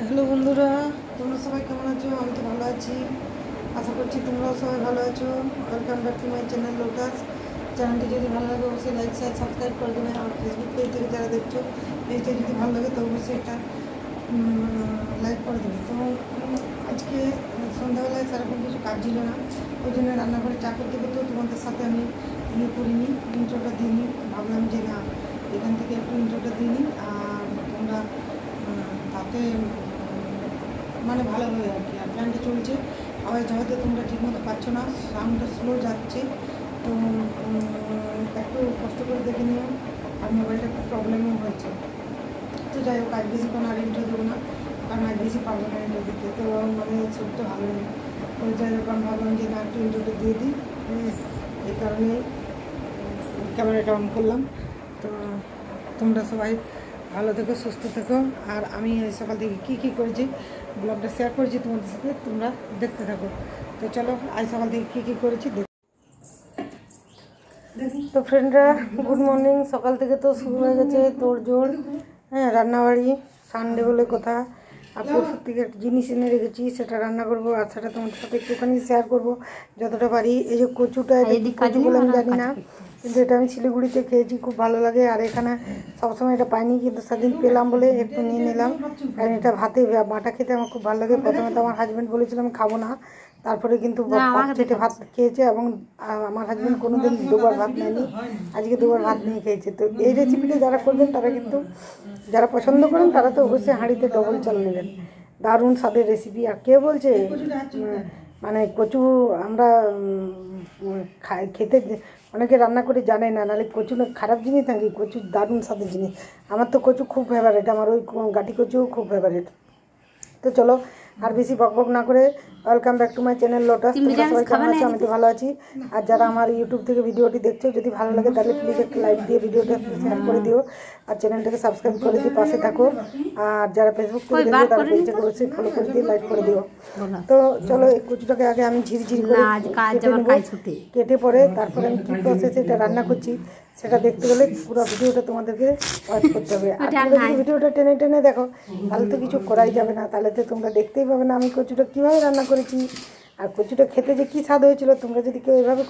Hello বন্ধুরা, তোমরা সবাই কেমন আছো? আমি তো ভালো আছি, আশা করছি তোমরাও সবাই ভালো আছো। Welcome back to my channel lotus. চ্যানেলটি যদি ভালো লাগে অবশ্যই লাইক শেয়ার সাবস্ক্রাইব করে দেবে। আমার ফেসবুক পেজ থেকে যারা দেখছো, পেজটা যদি ভালো লাগে তো অবশ্যই একটা লাইক করে দেবে। তো আজকে সন্ধ্যাবেলায় সেরকম কিছু কাজ ছিল না, ওই জন্য রান্নাঘরে চা করতে করতেও তোমাদের সাথে আমি করিনি, ইন্ট্রোটা দিইনি। ভাবলাম যে না, এখান থেকে একটু ইন্ট্রোটা দিইনি, আর তোমরা তাতে মানে ভালো হবে আর কি। আর প্ল্যানটা চলছে, আওয়াজ হয়তো তোমরা ঠিকমতো পাচ্ছ না, সাউন্ডটা স্লো যাচ্ছে, তো একটু কষ্ট করে দেখে নিও। আর মোবাইলটা একটু প্রবলেমও হয়েছে। তো যাই হোক, আজ বেশিক্ষণ আর ইন্টার দেবো না, কারণ আজ বেশি পারবো না ইন্টার দিতে, তো মানে শরীরটা ভালো নেই। তো যাই হোক, আমি ভাবলাম যে না, একটু ইন্টারটা দিয়ে দিই, এই কারণে ক্যামেরাটা অন করলাম। তো তোমরা সবাই ভালো থেকো, সুস্থ থেকো। আর আমি সকাল থেকে কী করেছি ব্লগটা শেয়ার করেছি তোমাদের সাথে, তোমরা দেখতে থাকো। তো চলো, আজ সকাল থেকে কী করেছি দেখি। তো ফ্রেন্ডরা, গুড মর্নিং। সকাল থেকে তো শুরু হয়ে গেছে তোড়জোড়, হ্যাঁ, রান্নাবাড়ি। সানডে বলে কথা, আর পরশুর থেকে একটা জিনিস এনে রেখেছি, সেটা রান্না করবো, আর সেটা তোমাদের সাথে একটুখানি শেয়ার করবো যতটা পারি। এই যে কচুটা, কচু বলে আমি জানি না, কিন্তু এটা আমি শিলিগুড়িতে খেয়েছি, খুব ভালো লাগে। আর এখানে সবসময় এটা পাইনি, কিন্তু সেদিন পেলাম বলে একটু নিয়ে নিলাম। কারণ এটা ভাতে বাটা খেতে আমার খুব ভালো লাগে। প্রথমে তো আমার হাজব্যান্ড বলেছিল আমি খাবো না, তারপরে কিন্তু চেটে ভাত খেয়েছে, এবং আমার হাজব্যান্ড কোনোদিন দুবার ভাত নেয়নি, আজকে দুবার ভাত নিয়ে খেয়েছে। তো এই রেসিপিটা যারা করবেন তারা কিন্তু, যারা পছন্দ করেন তারা তো অবশ্যই হাঁড়িতে ডবল চাল নেবেন। দারুণ স্বাদের রেসিপি। আর কে বলছে মানে কচু আমরা খেতে অনেকে রান্না করে জানে না, নাহলে কচু না খারাপ জিনিস নাকি? কচু দারুণ স্বাদের জিনিস। আমার তো কচু খুব ফেভারিট, আমার ওই গাটি কচুও খুব ফেভারিট। তো চলো, আর বেশি বকবক না করে, welcome back to my channel lotus. তোমরা সবাই কেমন আছো? আমি তো ভালো আছি। আর যারা আমার ইউটিউব থেকে ভিডিওটি দেখছো, যদি ভালো লাগে তাহলে প্লিজ একটা লাইক দিয়ে ভিডিওটা শেয়ার করে দিও, আর চ্যানেলটাকে সাবস্ক্রাইব করে দিয়ে পাশে থাকো। আর যারা ফেসবুক থেকে দেখবে তারা পেজটাকে অবশ্যই ফলো করে দিয়ে লাইক করে দিও। তো চলো, এই কচুটাকে আগে আমি ঝিরিঝিরি করে কেটে নেবো, কেটে পরে তারপরে আমি কী প্রসেসে এটা রান্না করছি সেটা দেখতে গেলে পুরো ভিডিওটা তোমাদেরকে ওয়াচ করতে হবে। আর তোমরা যদি ভিডিওটা টেনে টেনে দেখো তাহলে তো কিছু করাই যাবে না, তাহলে তো তোমরা দেখতেই পাবে না আমি কচুটা কীভাবে রান্না করেছি। আর কচুটা খেতে যে কী স্বাদ হয়েছিল, তোমরা যদি কেউ এইভাবে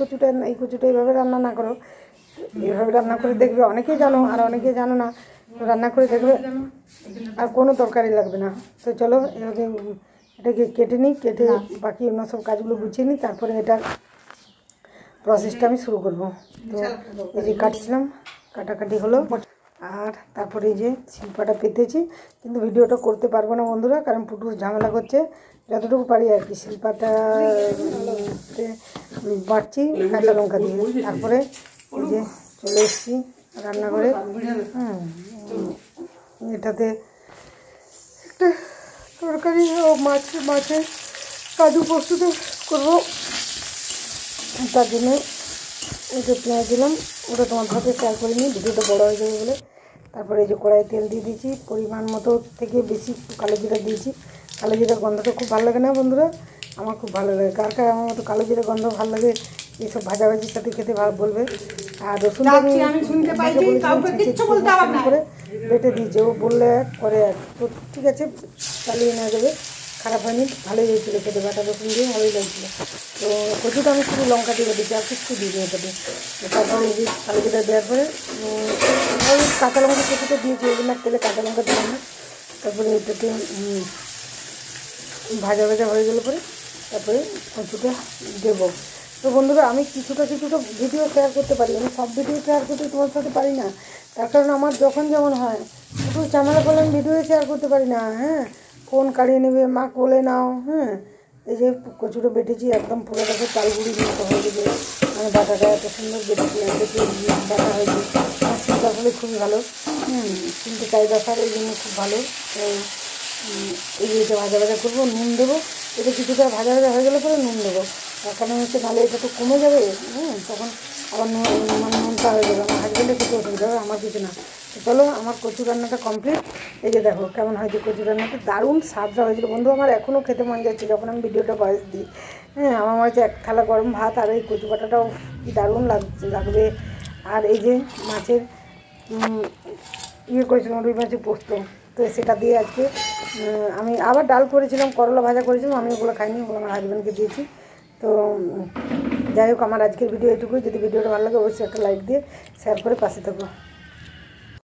এই কচুটা এইভাবে রান্না না করো, এইভাবে রান্না করে দেখবে, অনেকেই জানো আর অনেকেই জানো না, তো রান্না করে দেখবে আর কোনো তরকারি লাগবে না। তো চলো, এভাবে এটাকে কেটে নিই, কেটে বাকি অন্য সব কাজগুলো গুছিয়ে নিই, তারপরে এটা প্রসেসটা আমি শুরু করব। তো এই যে কাটছিলাম, কাটাকাটি হলো, আর তারপরে এই যে শিল্পাটা পেতেছি, কিন্তু ভিডিওটা করতে পারবো না বন্ধুরা, কারণ পুটুস ঝামেলা করছে। যতটুকু পারি আর কি শিল্পাটা বাটছি কাঁচা লঙ্কা দিয়ে। তারপরে এই যে চলে এসেছি রান্নাঘরে। এটাতে একটা তরকারি ও মাছের কাজু প্রস্তুত করবো, তার জন্য ওটা পেঁয়াজ দিলাম। ওটা তোমার সাথে শেয়ার করিনি, ভিডিওটা বড়ো হয়ে যাবে বলে। তারপরে এই যে কড়াই তেল দিয়ে দিয়েছি, পরিমাণ মতো থেকে বেশি কালো জিরা দিয়েছি। কালো জিরা গন্ধটা খুব ভালো লাগে না বন্ধুরা? আমার খুব ভালো লাগে। কার কার আমার মতো কালো জিরা গন্ধ ভালো লাগে, এইসব ভাজাভাজির সাথে খেতে বলবে। আর রসুনটা আমি করে বেটে দিয়েছি, ও বললে করে এক, তো ঠিক আছে চালিয়ে নেওয়া যাবে, খারাপ হয়নি, ভালোই হয়েছিল খেতে, বাটা রসুন দিয়ে ভালোই লাগছিলো। তো কচুটা আমি শুধু লঙ্কা দিয়ে দিয়েছি, আর কিছু দিইনি এটাতে। তারপরে এই যে কালো জিরা দেওয়ার পরে ওই কাঁচা লঙ্কা কচুটা দিয়েছি, ওই জন্য তেলে কাঁচা লঙ্কা দিলাম না। তারপরে এটাতে ভাজা ভাজা হয়ে গেলে পরে তারপরে কচুটা দেবো। তো বন্ধুরা, আমি কিছুটা ভিডিও শেয়ার করতে পারি, আমি সব ভিডিও শেয়ার করতে তোমার সাথে পারি না, তার কারণ আমার যখন যেমন হয় একটু ঝামেলা করলে আমি ভিডিও শেয়ার করতে পারি না। হ্যাঁ, ফোন কাড়িয়ে নেবে, মা কোলে নাও। হ্যাঁ, এই যে কচুটা বেটেছি একদম পুরো দেখো চালগুড়ির মতো হয়ে গেছে, মানে বাটাটা এত সুন্দর বেটেছি, বাটা হয়েছে। আমার চিন্তা করলে খুবই ভালো, কিন্তু চাহিদা স্যার এই জন্য খুব ভালো। এই যে এটা ভাজা ভাজা করবো, নুন দেবো, এটা কিছুটা ভাজা ভাজা হয়ে গেলে পরে নুন দেবো, তার কারণ হচ্ছে নাহলে এটা তো কমে যাবে, তখন আবার মানে নুনটা হয়ে যাবে, আমার হাজব্যান্ডের খেতে অসুবিধা হবে, আমার কিছু না। চলো, আমার কচু রান্নাটা কমপ্লিট। এই যে দেখো কেমন হয়েছে কচু রান্নাটা, দারুণ স্বাদটা হয়েছিল বন্ধু। আমার এখনও খেতে মন যাচ্ছে যখন আমি ভিডিওটা ভয়েস দিই। আমার মনে হচ্ছে এক থালা গরম ভাত আর এই কচু বাটাটাও কি দারুণ লাগবে। আর এই যে মাছের ইয়ে করেছিলাম রুই মাছের পোস্ত, তো সেটা দিয়ে আজকে আমি আবার ডাল করেছিলাম, করলা ভাজা করেছিলাম, আমি ওগুলো খাইনি, ওগুলো আমার হাজব্যান্ডকে দিয়েছি। তো যাই হোক, আমার আজকের ভিডিও এটুকুই। যদি ভিডিওটা ভালো লাগে অবশ্যই একটা লাইক দিয়ে শেয়ার করে পাশে থাকো।